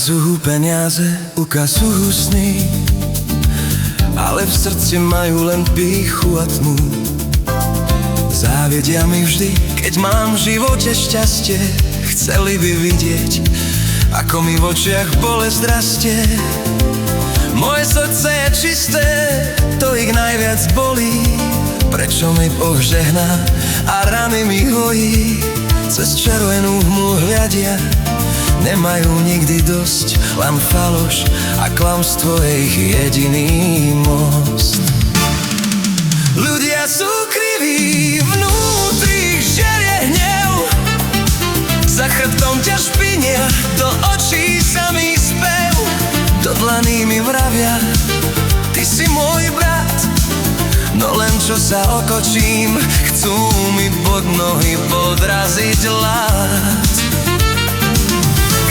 Ukazujú peniaze, ukazujú sny, ale v srdci majú len pýchu a tmu. Závidia mi vždy, keď mám v živote šťastie. Chceli by vidieť, ako mi v očiach bolesť rastie. Moje srdce je čisté, to ich najviac bolí. Prečo mi Boh žehná a rany mi hojí? Cez červenú hmlu hľadia, nemajú nikdy dosť. Len faloš a klamstvo je ich jediný most. Ľudia sú kriví, vnútri žerie hnev. Za chrbtom ťa špinia, do očí samý spev. Do dlaní mi vravia, ty si môj brat. No len čo sa okočím, chcú mi pod nohy podraziť ľad.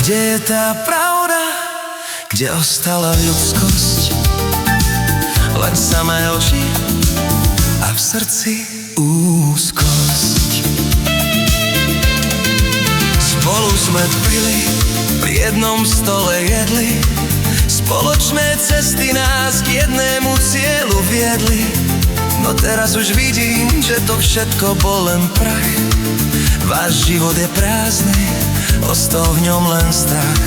Kde je tá pravda? Kde ostala ľudskosť? Len samé oči a v srdci úzkosť. Spolu sme pili, pri jednom stole jedli. Spoločné cesty nás k jednému cieľu viedli. No teraz už vidím, že to všetko bol len prach. Váš život je prázdny, ostal v ňom len strach.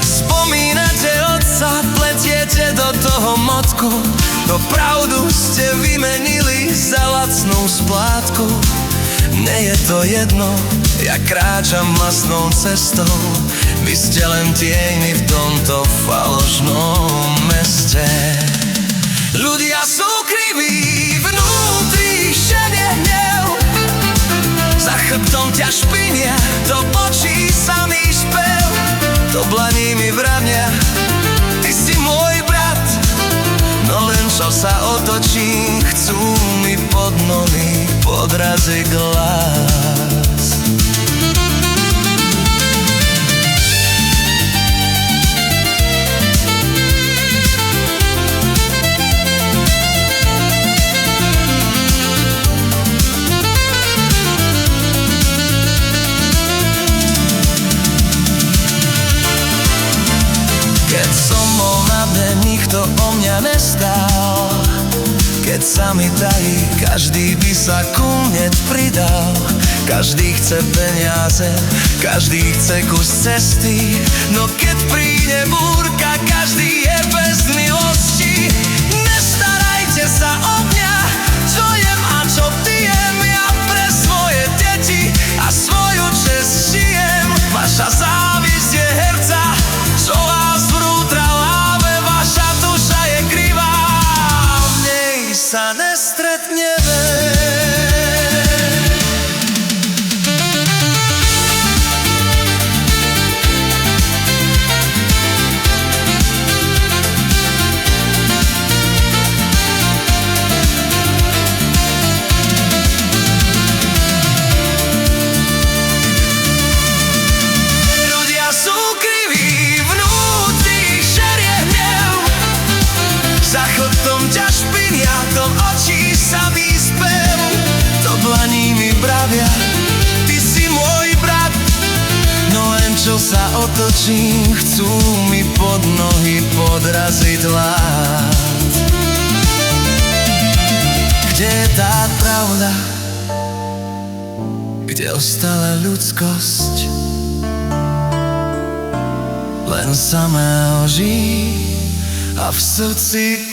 Spomínate otca, pletiete do toho motku. No pravdu ste vymenili za lacnú splátku. Nie je to jedno, ja kráčam vlastnou cestou. Vy ste len tieni v tomto falošnom meste. Ľudia sú kriví, vnútri šedie hnev. Za chrbtom ťa špinia, do očí samý špev. Do dlaní mi vravia, ty si môj brat. No len čo sa otočím, chcú mi pod nohy podraziť hlas. Keď som bol na dne, nikto o mňa nestál. Keď sa mi darí, každý by sa ku mne pridal. Každý chce peniaze, každý chce kus cesty. No keď príde búrka, každý je bez milosti. Nestarajte sa o mňa, čo jem a čo pijem. Ja pre svoje deti a svoju česť žijem. Vaša závisť je herca, čo vás vnútra láve. Vaša duša je krivá, v nej sa nestretneme. Za chrbtom ťa špinia, do očí samý spev. Do dlaní mi bravia, ty si môj brat. No len čo sa otočím, chcú mi pod nohy podraziť ľad. Kde je tá pravda? Kde ostala ľudskosť? Len samé oží a v srdci